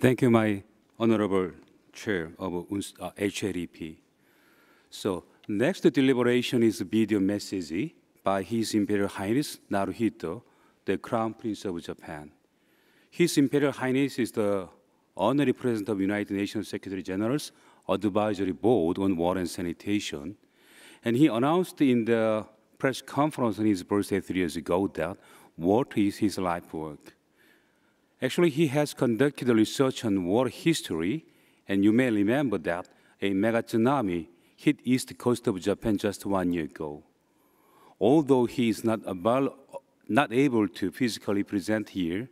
Thank you, my honorable chair of HLEP. So next deliberation is a video message by His Imperial Highness Naruhito, the Crown Prince of Japan. His Imperial Highness is the honorary president of United Nations Secretary General's Advisory Board on Water and Sanitation. And he announced in the press conference on his birthday 3 years ago that water is his life work. Actually, he has conducted research on water history, and you may remember that a mega tsunami hit east coast of Japan just 1 year ago. Although he is not able to physically present here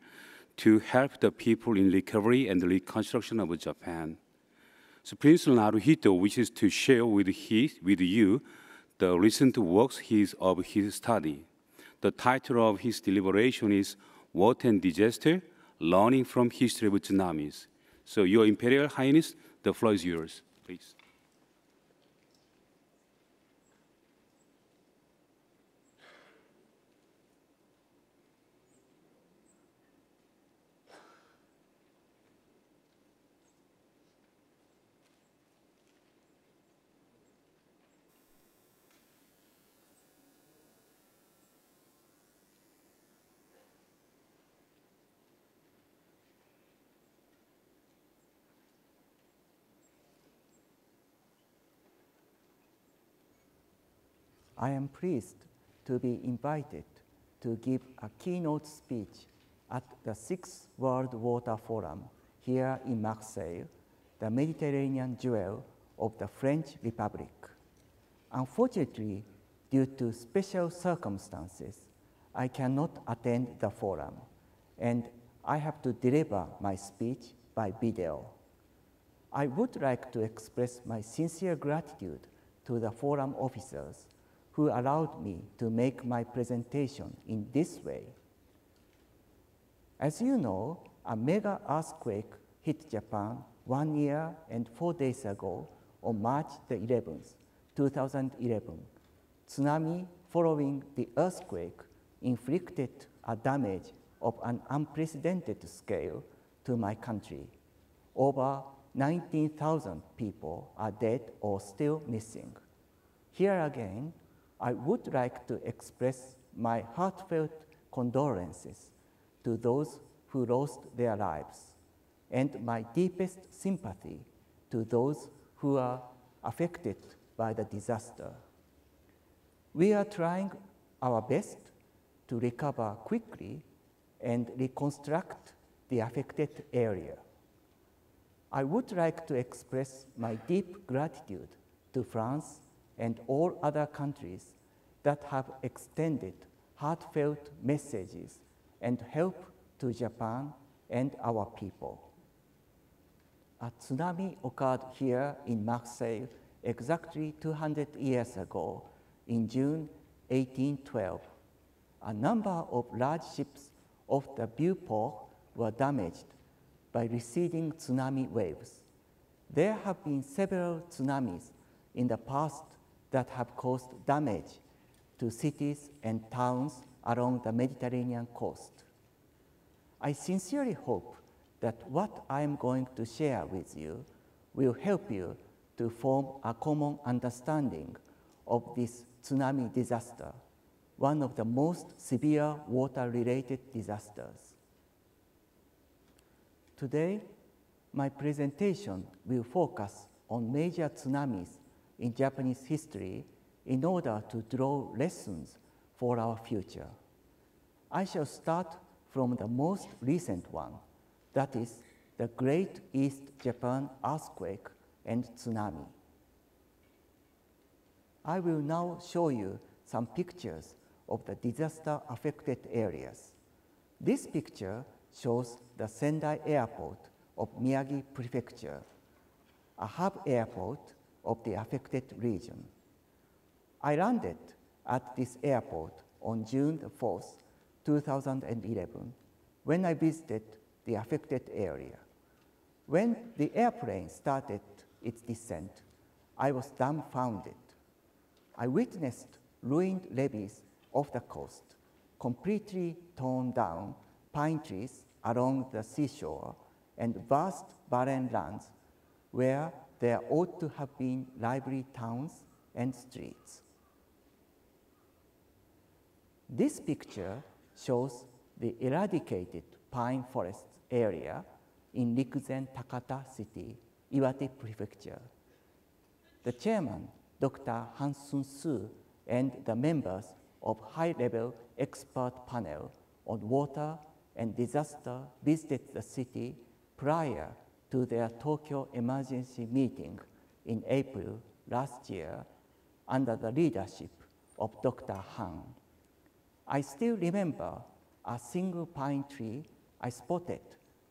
to help the people in recovery and reconstruction of Japan. So Prince Naruhito wishes to share with you the recent works of his study. The title of his deliberation is Water and Disaster, Learning from History of Tsunamis. So Your Imperial Highness, the floor is yours, please. I am pleased to be invited to give a keynote speech at the 6th World Water Forum here in Marseille, the Mediterranean jewel of the French Republic. Unfortunately, due to special circumstances, I cannot attend the forum, and I have to deliver my speech by video. I would like to express my sincere gratitude to the forum officers who allowed me to make my presentation in this way. As you know, a mega earthquake hit Japan 1 year and 4 days ago on March the 11th, 2011. Tsunami following the earthquake inflicted a damage of an unprecedented scale to my country. Over 19,000 people are dead or still missing. Here again, I would like to express my heartfelt condolences to those who lost their lives and my deepest sympathy to those who are affected by the disaster. We are trying our best to recover quickly and reconstruct the affected area. I would like to express my deep gratitude to France and all other countries that have extended heartfelt messages and help to Japan and our people. A tsunami occurred here in Marseille exactly 200 years ago in June 1812. A number of large ships off the viewport were damaged by receding tsunami waves. There have been several tsunamis in the past that have caused damage to cities and towns along the Mediterranean coast. I sincerely hope that what I am going to share with you will help you to form a common understanding of this tsunami disaster, one of the most severe water-related disasters. Today, my presentation will focus on major tsunamis in Japanese history in order to draw lessons for our future. I shall start from the most recent one, that is the Great East Japan Earthquake and Tsunami. I will now show you some pictures of the disaster-affected areas. This picture shows the Sendai Airport of Miyagi Prefecture, a hub airport of the affected region. I landed at this airport on June 4th, 2011, when I visited the affected area. When the airplane started its descent, I was dumbfounded. I witnessed ruined levees off the coast, completely torn down pine trees along the seashore, and vast barren lands where there ought to have been lively towns and streets. This picture shows the eradicated pine forest area in Rikuzen Takata City, Iwate Prefecture. The chairman, Dr. Hansun Su, and the members of high-level expert panel on water and disaster visited the city prior to their Tokyo emergency meeting in April last year under the leadership of Dr. Han. I still remember a single pine tree I spotted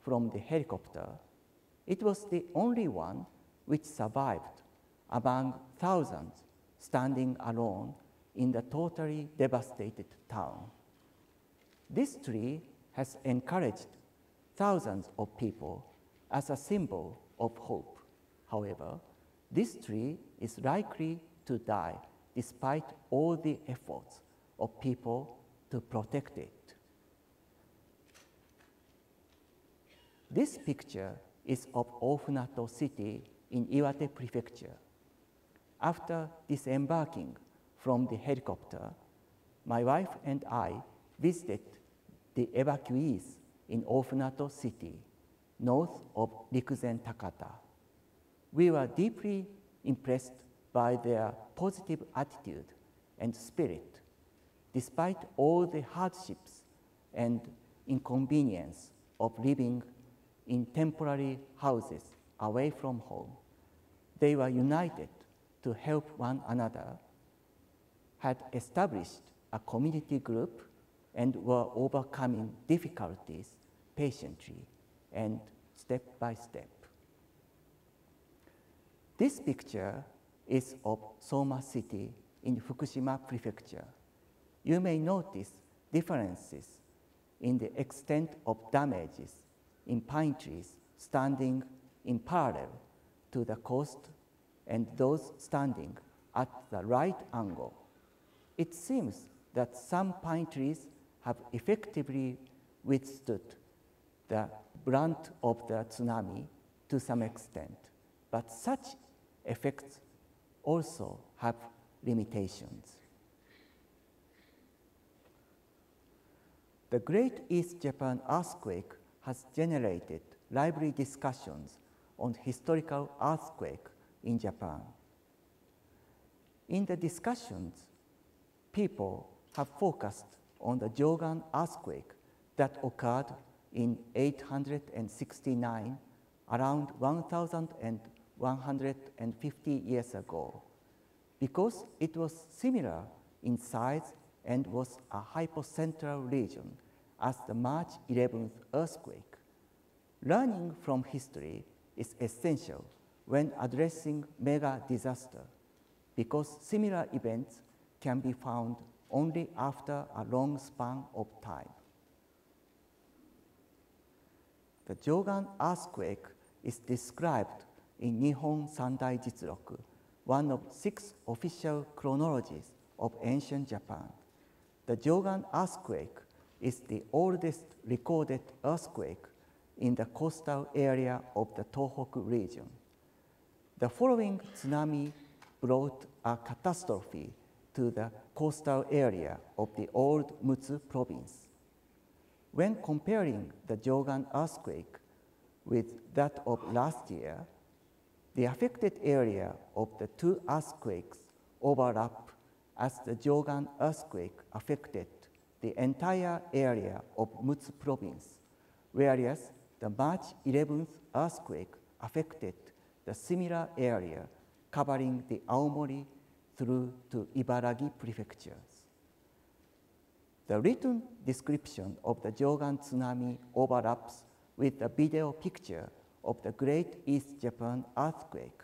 from the helicopter. It was the only one which survived among thousands standing alone in the totally devastated town. This tree has encouraged thousands of people as a symbol of hope. However, this tree is likely to die despite all the efforts of people to protect it. This picture is of Ofunato City in Iwate Prefecture. After disembarking from the helicopter, my wife and I visited the evacuees in Ofunato City, north of Rikuzen Takata. We were deeply impressed by their positive attitude and spirit, despite all the hardships and inconvenience of living in temporary houses away from home. They were united to help one another, had established a community group, and were overcoming difficulties patiently and step by step. This picture is of Soma City in Fukushima Prefecture. You may notice differences in the extent of damages in pine trees standing in parallel to the coast and those standing at the right angle. It seems that some pine trees have effectively withstood the brunt of the tsunami to some extent, but such effects also have limitations. The Great East Japan earthquake has generated lively discussions on historical earthquake in Japan. In the discussions, people have focused on the Jogan earthquake that occurred in 869, around 1,150 years ago, because it was similar in size and was a hypocentral region as the March 11th earthquake. Learning from history is essential when addressing mega disaster, because similar events can be found only after a long span of time. The Jogan earthquake is described in Nihon Sandai Jitsuroku, one of 6 official chronologies of ancient Japan. The Jogan earthquake is the oldest recorded earthquake in the coastal area of the Tohoku region. The following tsunami brought a catastrophe to the coastal area of the old Mutsu province. When comparing the Jogan earthquake with that of last year, the affected area of the 2 earthquakes overlap, as the Jogan earthquake affected the entire area of Mutsu province, whereas the March 11th earthquake affected the similar area covering the Aomori through to Ibaragi prefectures. The written description of the Jogan tsunami overlaps with the video picture of the Great East Japan earthquake.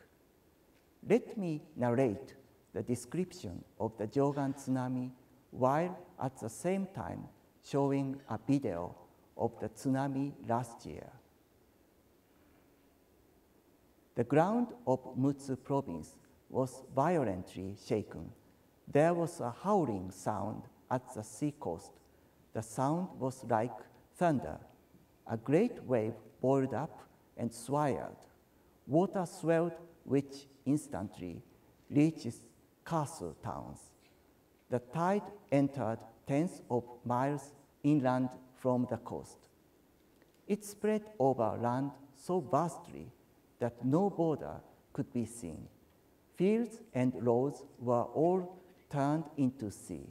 Let me narrate the description of the Jogan tsunami while at the same time showing a video of the tsunami last year. The ground of Mutsu province was violently shaken. There was a howling sound at the seacoast. The sound was like thunder. A great wave boiled up and swirled. Water swelled, which instantly reaches castle towns. The tide entered tens of miles inland from the coast. It spread over land so vastly that no border could be seen. Fields and roads were all turned into sea.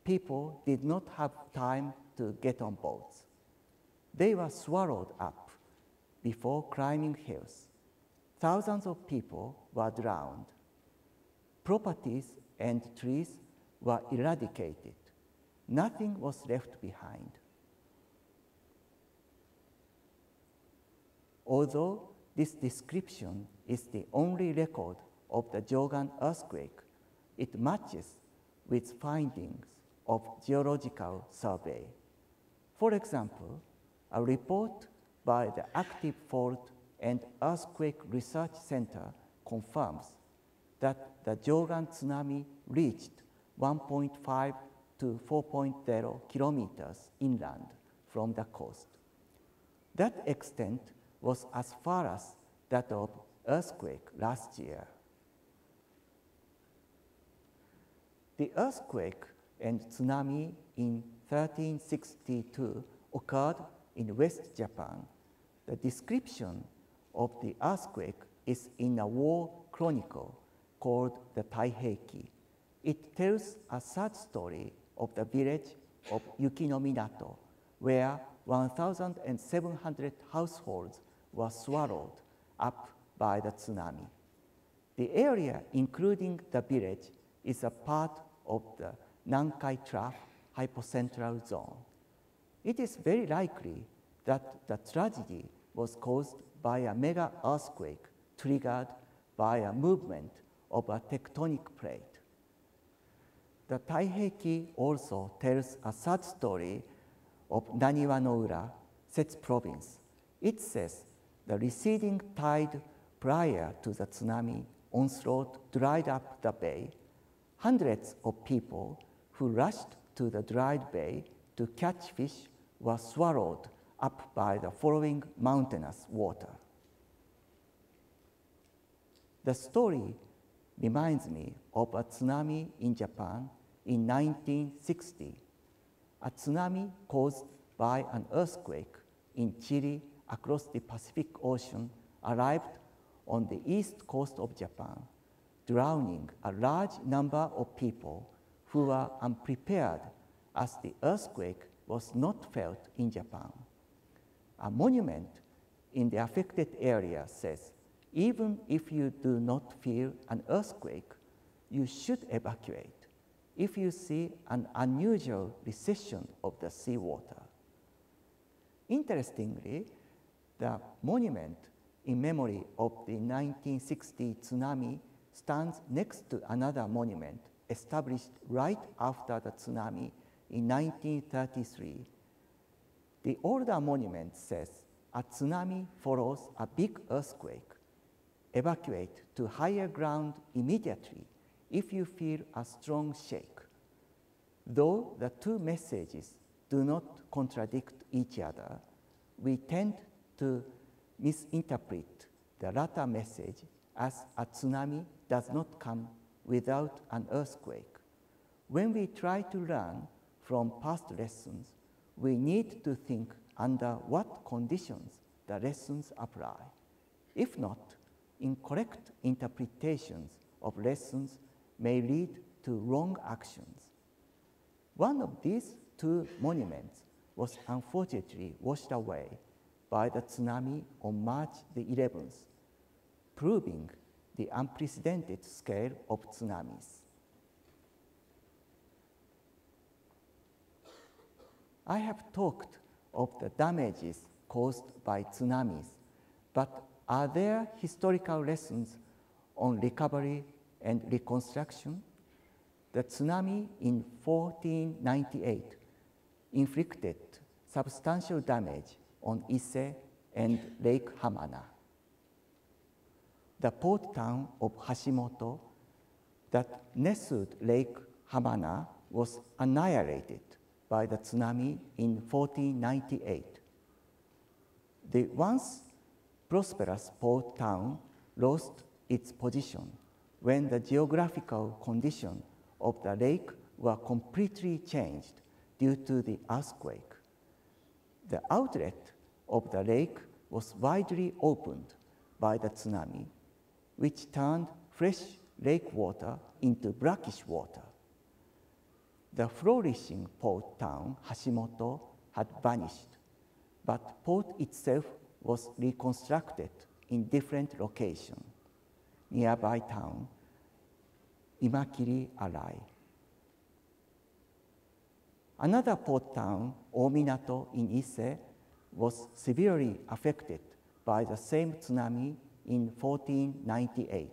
People did not have time to get on boats. They were swallowed up before climbing hills. Thousands of people were drowned. Properties and trees were eradicated. Nothing was left behind. Although this description is the only record of the Jogan earthquake, it matches with findings of geological survey. For example, a report by the Active Fault and Earthquake Research Center confirms that the Jogan tsunami reached 1.5 to 4.0 kilometers inland from the coast. That extent was as far as that of earthquake last year. The earthquake and tsunami in 1362 occurred in West Japan. The description of the earthquake is in a war chronicle called the Taiheiki. It tells a sad story of the village of Yukinominato, where 1,700 households were swallowed up by the tsunami. The area, including the village, is a part of the Nankai Trough hypocentral zone. It is very likely that the tragedy was caused by a mega earthquake triggered by a movement of a tectonic plate. The Taiheiki also tells a sad story of Naniwa no Ura, Setsu province. It says the receding tide prior to the tsunami onslaught dried up the bay. Hundreds of people who rushed to the dried bay to catch fish were swallowed up by the following mountainous water. The story reminds me of a tsunami in Japan in 1960, a tsunami caused by an earthquake in Chile across the Pacific Ocean arrived on the east coast of Japan, drowning a large number of people who were unprepared as the earthquake was not felt in Japan. A monument in the affected area says, even if you do not feel an earthquake, you should evacuate if you see an unusual recession of the seawater. Interestingly, the monument in memory of the 1960 tsunami stands next to another monument established right after the tsunami in 1933. The older monument says, a tsunami follows a big earthquake. Evacuate to higher ground immediately if you feel a strong shake. Though the two messages do not contradict each other, we tend to misinterpret the latter message as a tsunami does not come without an earthquake. When we try to learn from past lessons, we need to think under what conditions the lessons apply. If not, incorrect interpretations of lessons may lead to wrong actions. One of these two monuments was unfortunately washed away by the tsunami on March the 11th, proving the unprecedented scale of tsunamis. I have talked of the damages caused by tsunamis, but are there historical lessons on recovery and reconstruction? The tsunami in 1498 inflicted substantial damage on Ise and Lake Hamana. The port town of Hashimoto that nestled Lake Hamana was annihilated by the tsunami in 1498. The once prosperous port town lost its position when the geographical conditions of the lake were completely changed due to the earthquake. The outlet of the lake was widely opened by the tsunami, which turned fresh lake water into brackish water. The flourishing port town, Hashimoto, had vanished, but port itself was reconstructed in different locations. Nearby town, Imakiri-Arai. Another port town, Ominato in Ise, was severely affected by the same tsunami in 1498,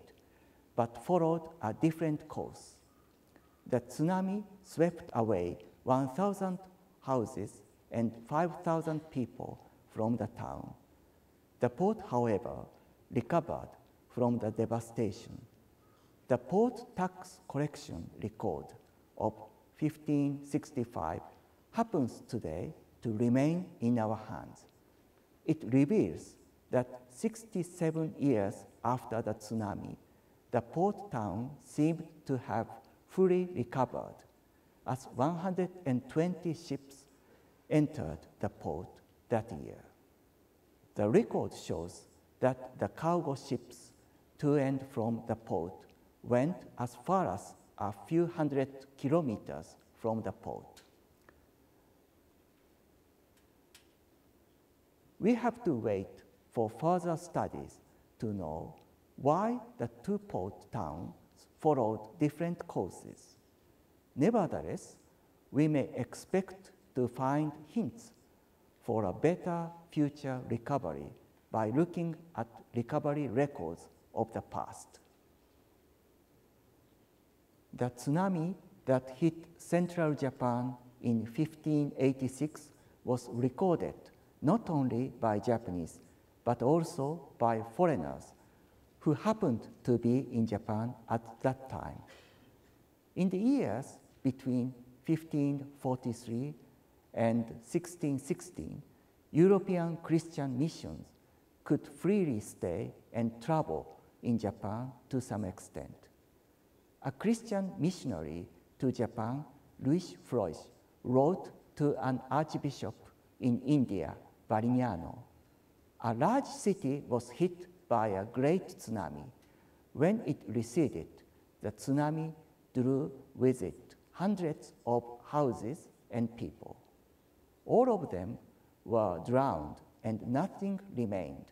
but followed a different course. The tsunami swept away 1,000 houses and 5,000 people from the town. The port, however, recovered from the devastation. The port tax collection record of 1565 happens today to remain in our hands. It reveals that 67 years after the tsunami, the port town seemed to have fully recovered, as 120 ships entered the port that year. The record shows that the cargo ships to and from the port went as far as a few hundred kilometers from the port. We have to wait for further studies to know why the two port towns followed different courses. Nevertheless, we may expect to find hints for a better future recovery by looking at recovery records of the past. The tsunami that hit central Japan in 1586 was recorded not only by Japanese, but also by foreigners who happened to be in Japan at that time. In the years between 1543 and 1616, European Christian missions could freely stay and travel in Japan to some extent. A Christian missionary to Japan, Louis Floyd, wrote to an archbishop in India, Varignano. A large city was hit by a great tsunami. When it receded, the tsunami drew with it hundreds of houses and people. All of them were drowned and nothing remained.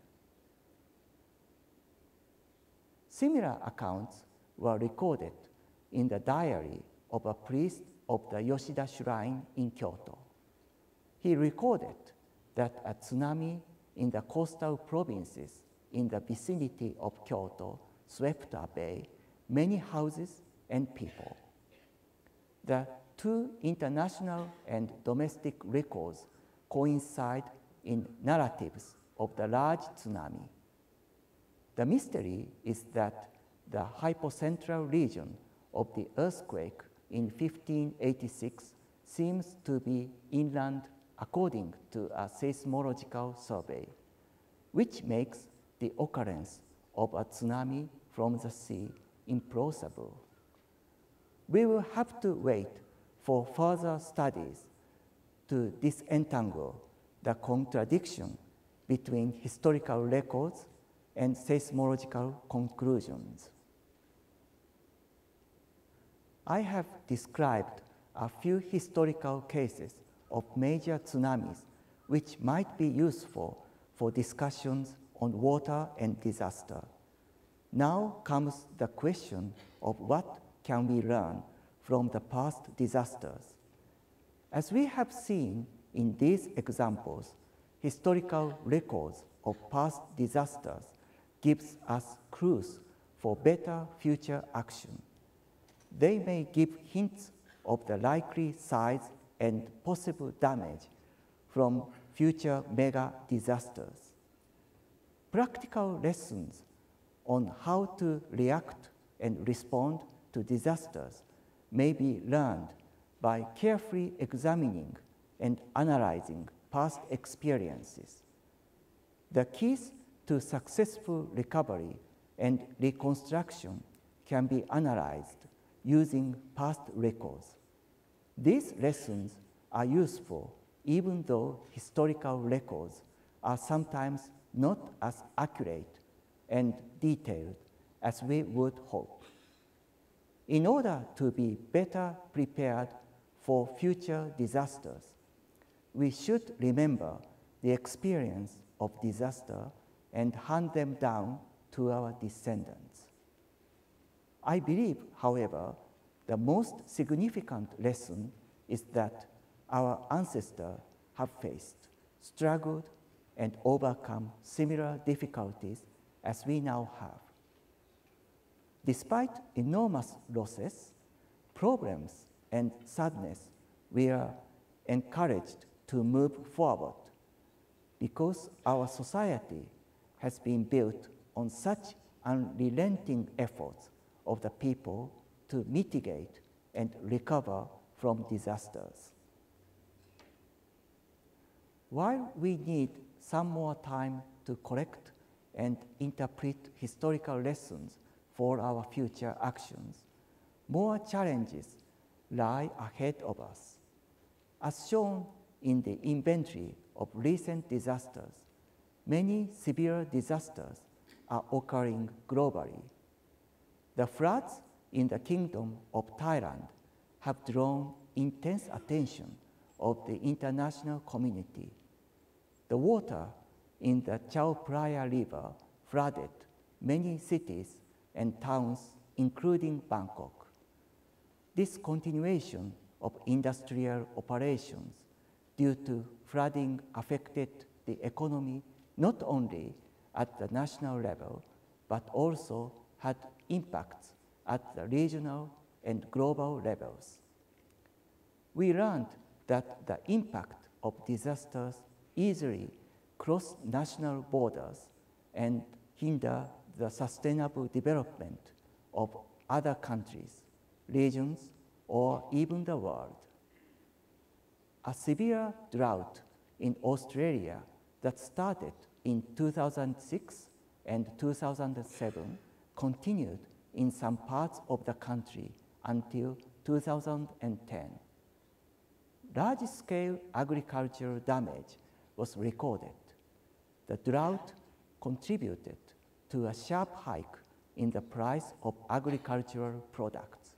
Similar accounts were recorded in the diary of a priest of the Yoshida Shrine in Kyoto. He recorded that a tsunami in the coastal provinces in the vicinity of Kyoto swept away many houses and people. The two international and domestic records coincide in narratives of the large tsunami. The mystery is that the hypocentral region of the earthquake in 1586 seems to be inland according to a seismological survey, which makes the occurrence of a tsunami from the sea implausible. We will have to wait for further studies to disentangle the contradiction between historical records and seismological conclusions. I have described a few historical cases of major tsunamis which might be useful for discussions on water and disaster. Now comes the question of what can we learn from the past disasters. As we have seen in these examples, historical records of past disasters gives us clues for better future action. They may give hints of the likely size and possible damage from future mega disasters. Practical lessons on how to react and respond to disasters may be learned by carefully examining and analyzing past experiences. The keys to successful recovery and reconstruction can be analyzed using past records. These lessons are useful even though historical records are sometimes not as accurate and detailed as we would hope. In order to be better prepared for future disasters, we should remember the experience of disaster and hand them down to our descendants. I believe, however, the most significant lesson is that our ancestors have faced, struggled, and overcome similar difficulties as we now have. Despite enormous losses, problems, and sadness, we are encouraged to move forward because our society has been built on such unrelenting efforts of the people to mitigate and recover from disasters. While we need some more time to collect and interpret historical lessons for our future actions, more challenges lie ahead of us. As shown in the inventory of recent disasters, many severe disasters are occurring globally. The floods in the Kingdom of Thailand have drawn intense attention of the international community. The water in the Chao Phraya River flooded many cities and towns, including Bangkok. This continuation of industrial operations due to flooding affected the economy not only at the national level, but also had impacts at the regional and global levels. We learned that the impact of disasters easily cross national borders and hinder the sustainable development of other countries, regions, or even the world. A severe drought in Australia that started in 2006 and 2007 continued in some parts of the country until 2010. Large-scale agricultural damage was recorded. The drought contributed to a sharp hike in the price of agricultural products,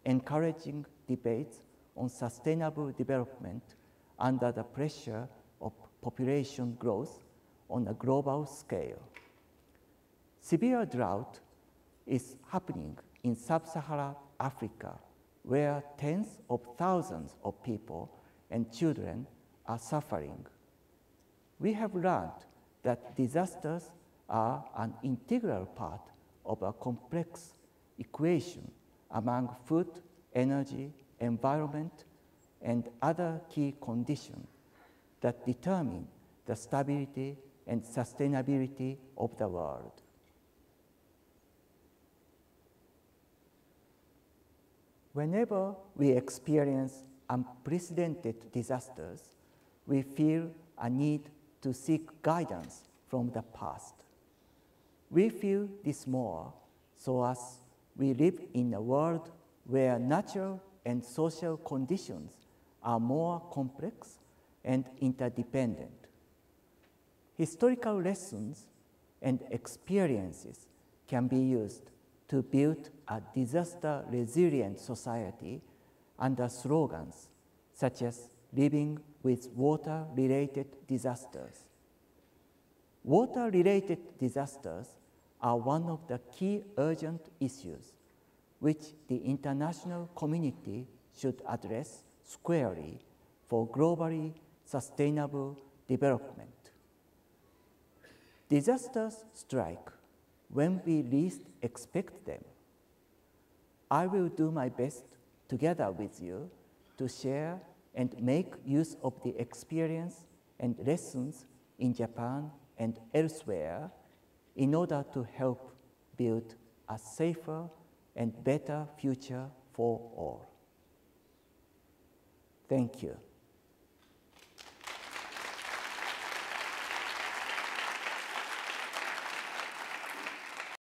encouraging debates on sustainable development under the pressure of population growth on a global scale. Severe drought is happening in sub-Saharan Africa, where tens of thousands of people and children are suffering. We have learned that disasters are an integral part of a complex equation among food, energy, environment, and other key conditions that determine the stability and sustainability of the world. Whenever we experience unprecedented disasters, we feel a need to seek guidance from the past. We feel this more so as we live in a world where natural and social conditions are more complex and interdependent. Historical lessons and experiences can be used to build a disaster-resilient society under slogans such as living with water-related disasters. Water-related disasters are one of the key urgent issues which the international community should address squarely for globally sustainable development. Disasters strike when we least expect them. I will do my best together with you to share and make use of the experience and lessons in Japan and elsewhere in order to help build a safer and better future for all. Thank you.